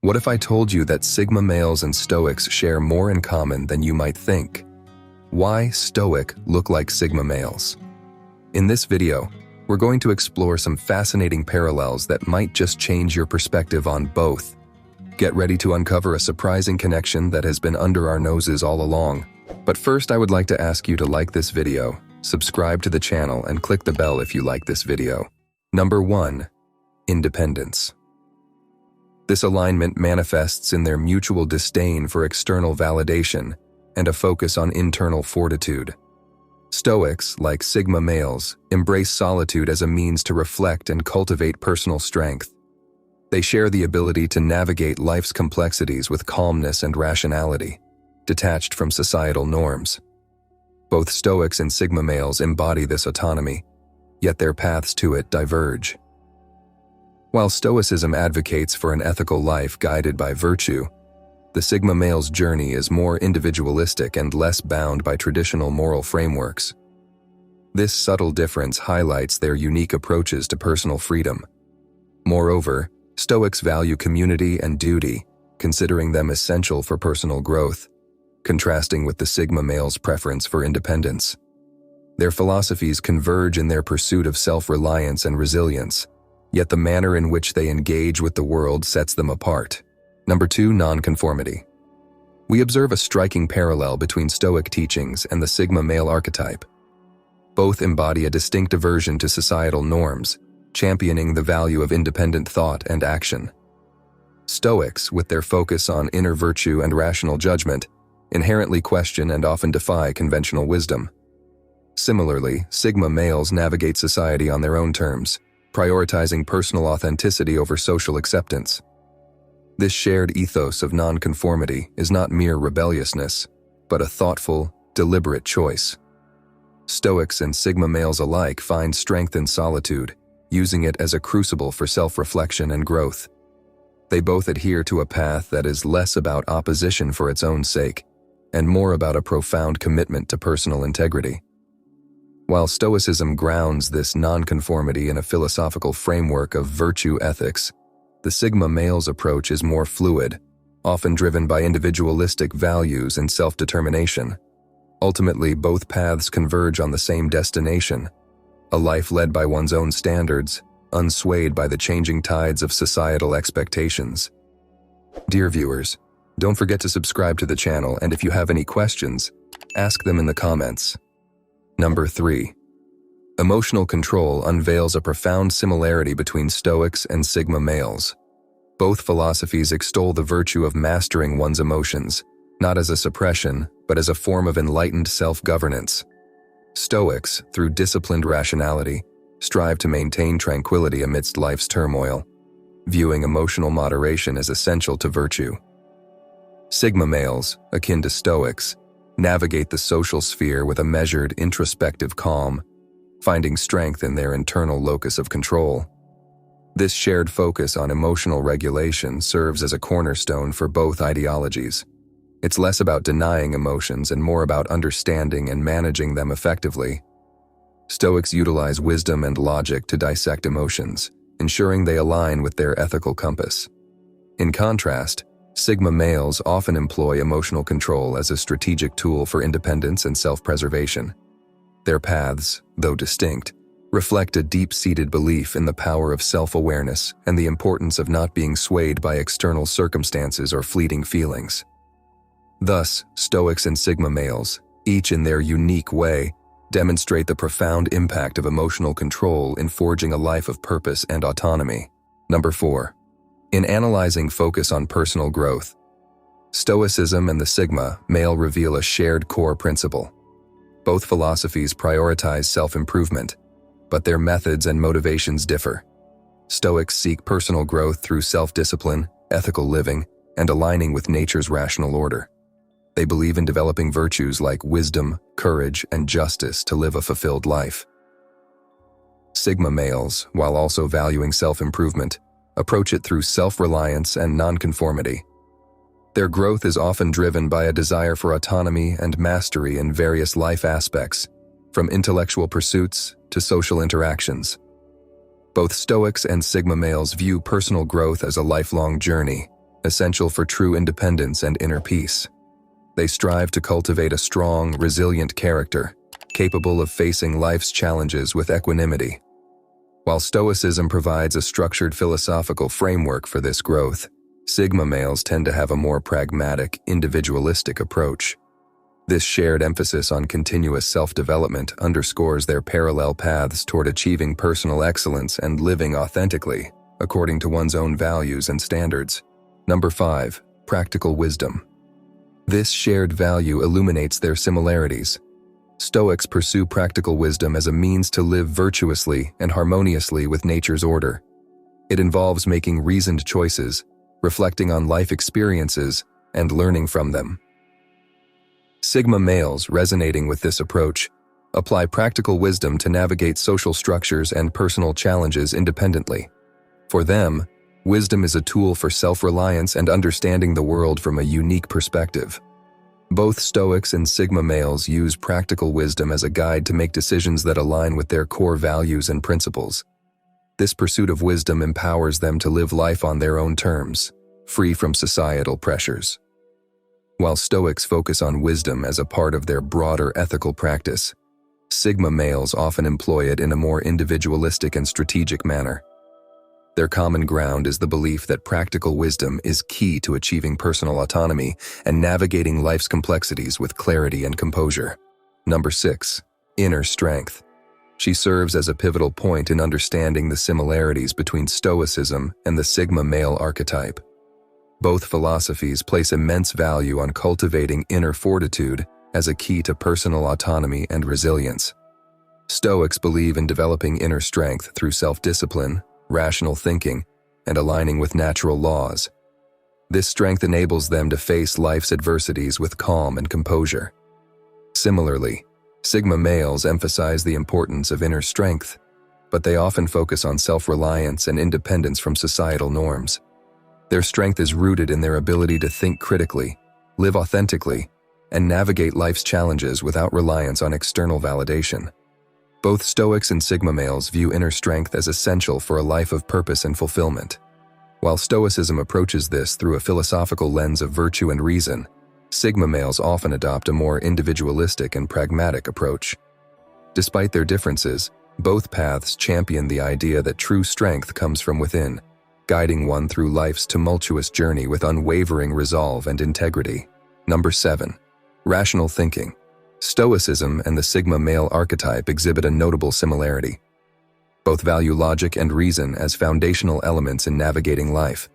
What if I told you that Sigma males and Stoics share more in common than you might think? Why Stoic look like Sigma males? In this video, we're going to explore some fascinating parallels that might just change your perspective on both. Get ready to uncover a surprising connection that has been under our noses all along. But first, I would like to ask you to like this video, subscribe to the channel, and click the bell if you like this video. Number 1. Independence. This alignment manifests in their mutual disdain for external validation and a focus on internal fortitude. Stoics, like Sigma males, embrace solitude as a means to reflect and cultivate personal strength. They share the ability to navigate life's complexities with calmness and rationality, detached from societal norms. Both Stoics and Sigma males embody this autonomy, yet their paths to it diverge. While Stoicism advocates for an ethical life guided by virtue, the Sigma male's journey is more individualistic and less bound by traditional moral frameworks. This subtle difference highlights their unique approaches to personal freedom. Moreover, Stoics value community and duty, considering them essential for personal growth, contrasting with the Sigma male's preference for independence. Their philosophies converge in their pursuit of self-reliance and resilience, yet the manner in which they engage with the world sets them apart. Number 2. Nonconformity. We observe a striking parallel between Stoic teachings and the Sigma male archetype. Both embody a distinct aversion to societal norms, championing the value of independent thought and action. Stoics, with their focus on inner virtue and rational judgment, inherently question and often defy conventional wisdom. Similarly, Sigma males navigate society on their own terms, prioritizing personal authenticity over social acceptance. This shared ethos of nonconformity is not mere rebelliousness, but a thoughtful, deliberate choice. Stoics and Sigma males alike find strength in solitude, using it as a crucible for self-reflection and growth. They both adhere to a path that is less about opposition for its own sake, and more about a profound commitment to personal integrity. While Stoicism grounds this nonconformity in a philosophical framework of virtue ethics, the Sigma male's approach is more fluid, often driven by individualistic values and self-determination. Ultimately, both paths converge on the same destination: a life led by one's own standards, unswayed by the changing tides of societal expectations. Dear viewers, don't forget to subscribe to the channel, and if you have any questions, ask them in the comments. Number 3. Emotional control unveils a profound similarity between Stoics and Sigma males. Both philosophies extol the virtue of mastering one's emotions, not as a suppression, but as a form of enlightened self-governance. Stoics, through disciplined rationality, strive to maintain tranquility amidst life's turmoil, viewing emotional moderation as essential to virtue. Sigma males, akin to Stoics, navigate the social sphere with a measured, introspective calm, finding strength in their internal locus of control. This shared focus on emotional regulation serves as a cornerstone for both ideologies. It's less about denying emotions and more about understanding and managing them effectively. Stoics utilize wisdom and logic to dissect emotions, ensuring they align with their ethical compass. In contrast, Sigma males often employ emotional control as a strategic tool for independence and self-preservation. Their paths, though distinct, reflect a deep-seated belief in the power of self-awareness and the importance of not being swayed by external circumstances or fleeting feelings. Thus, Stoics and Sigma males, each in their unique way, demonstrate the profound impact of emotional control in forging a life of purpose and autonomy. Number 4. In analyzing focus on personal growth, Stoicism and the Sigma male reveal a shared core principle. Both philosophies prioritize self-improvement, but their methods and motivations differ. Stoics seek personal growth through self-discipline, ethical living, and aligning with nature's rational order. They believe in developing virtues like wisdom, courage, and justice to live a fulfilled life. Sigma males, while also valuing self-improvement, approach it through self-reliance and nonconformity. Their growth is often driven by a desire for autonomy and mastery in various life aspects, from intellectual pursuits to social interactions. Both Stoics and Sigma males view personal growth as a lifelong journey, essential for true independence and inner peace. They strive to cultivate a strong, resilient character, capable of facing life's challenges with equanimity. While Stoicism provides a structured philosophical framework for this growth, Sigma males tend to have a more pragmatic, individualistic approach. This shared emphasis on continuous self-development underscores their parallel paths toward achieving personal excellence and living authentically, according to one's own values and standards. Number 5. Practical wisdom. This shared value illuminates their similarities. Stoics pursue practical wisdom as a means to live virtuously and harmoniously with nature's order. It involves making reasoned choices, reflecting on life experiences, and learning from them. Sigma males, resonating with this approach, apply practical wisdom to navigate social structures and personal challenges independently. For them, wisdom is a tool for self-reliance and understanding the world from a unique perspective. Both Stoics and Sigma males use practical wisdom as a guide to make decisions that align with their core values and principles. This pursuit of wisdom empowers them to live life on their own terms, free from societal pressures. While Stoics focus on wisdom as a part of their broader ethical practice, Sigma males often employ it in a more individualistic and strategic manner. Their common ground is the belief that practical wisdom is key to achieving personal autonomy and navigating life's complexities with clarity and composure. Number 6. Inner strength. She serves as a pivotal point in understanding the similarities between Stoicism and the Sigma male archetype. Both philosophies place immense value on cultivating inner fortitude as a key to personal autonomy and resilience. Stoics believe in developing inner strength through self-discipline, rational thinking, and aligning with natural laws. This strength enables them to face life's adversities with calm and composure. Similarly, Sigma males emphasize the importance of inner strength, but they often focus on self-reliance and independence from societal norms. Their strength is rooted in their ability to think critically, live authentically, and navigate life's challenges without reliance on external validation. Both Stoics and Sigma males view inner strength as essential for a life of purpose and fulfillment. While Stoicism approaches this through a philosophical lens of virtue and reason, Sigma males often adopt a more individualistic and pragmatic approach. Despite their differences, both paths champion the idea that true strength comes from within, guiding one through life's tumultuous journey with unwavering resolve and integrity. Number 7. Rational thinking. Stoicism and the Sigma male archetype exhibit a notable similarity. Both value logic and reason as foundational elements in navigating life.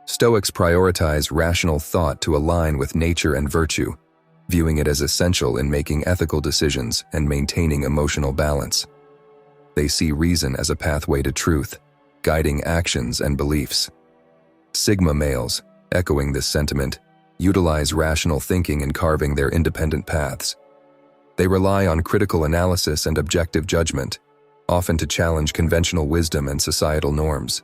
Stoics prioritize rational thought to align with nature and virtue, viewing it as essential in making ethical decisions and maintaining emotional balance. They see reason as a pathway to truth, guiding actions and beliefs. Sigma males, echoing this sentiment, utilize rational thinking in carving their independent paths. They rely on critical analysis and objective judgment, often to challenge conventional wisdom and societal norms.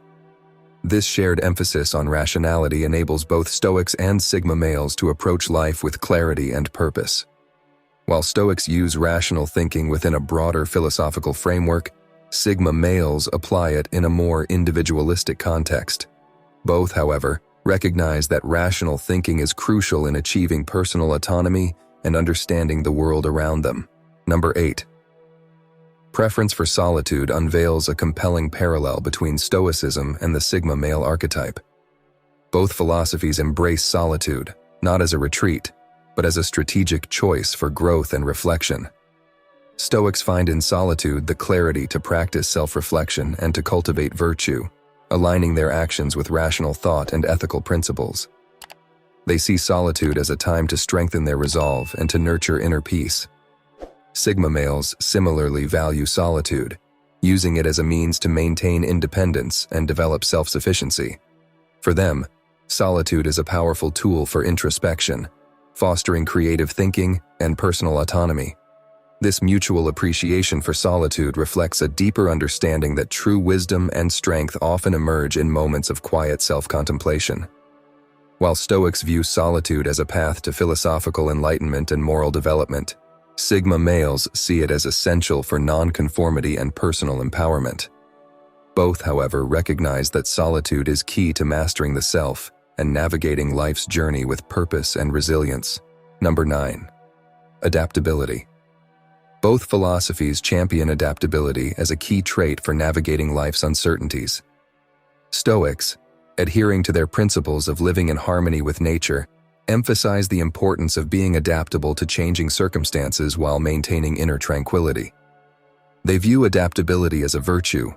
This shared emphasis on rationality enables both Stoics and Sigma males to approach life with clarity and purpose. While Stoics use rational thinking within a broader philosophical framework, Sigma males apply it in a more individualistic context. Both, however, recognize that rational thinking is crucial in achieving personal autonomy and understanding the world around them. Number 8. Preference for solitude unveils a compelling parallel between Stoicism and the Sigma male archetype. Both philosophies embrace solitude, not as a retreat, but as a strategic choice for growth and reflection. Stoics find in solitude the clarity to practice self-reflection and to cultivate virtue, aligning their actions with rational thought and ethical principles. They see solitude as a time to strengthen their resolve and to nurture inner peace. Sigma males similarly value solitude, using it as a means to maintain independence and develop self-sufficiency. For them, solitude is a powerful tool for introspection, fostering creative thinking and personal autonomy. This mutual appreciation for solitude reflects a deeper understanding that true wisdom and strength often emerge in moments of quiet self-contemplation. While Stoics view solitude as a path to philosophical enlightenment and moral development, Sigma males see it as essential for nonconformity and personal empowerment. Both, however, recognize that solitude is key to mastering the self and navigating life's journey with purpose and resilience. Number 9. Adaptability. Both philosophies champion adaptability as a key trait for navigating life's uncertainties. Stoics, adhering to their principles of living in harmony with nature, emphasize the importance of being adaptable to changing circumstances while maintaining inner tranquility. They view adaptability as a virtue,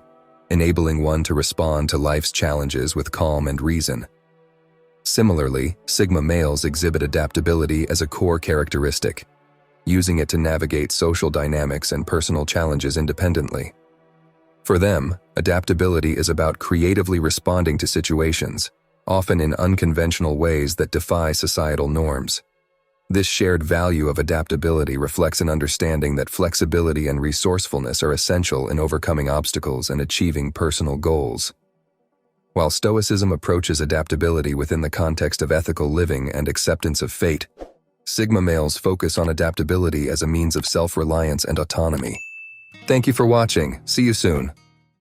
enabling one to respond to life's challenges with calm and reason. Similarly, Sigma males exhibit adaptability as a core characteristic, using it to navigate social dynamics and personal challenges independently. For them, adaptability is about creatively responding to situations, often in unconventional ways that defy societal norms. This shared value of adaptability reflects an understanding that flexibility and resourcefulness are essential in overcoming obstacles and achieving personal goals. While Stoicism approaches adaptability within the context of ethical living and acceptance of fate, Sigma males focus on adaptability as a means of self-reliance and autonomy. Thank you for watching. See you soon.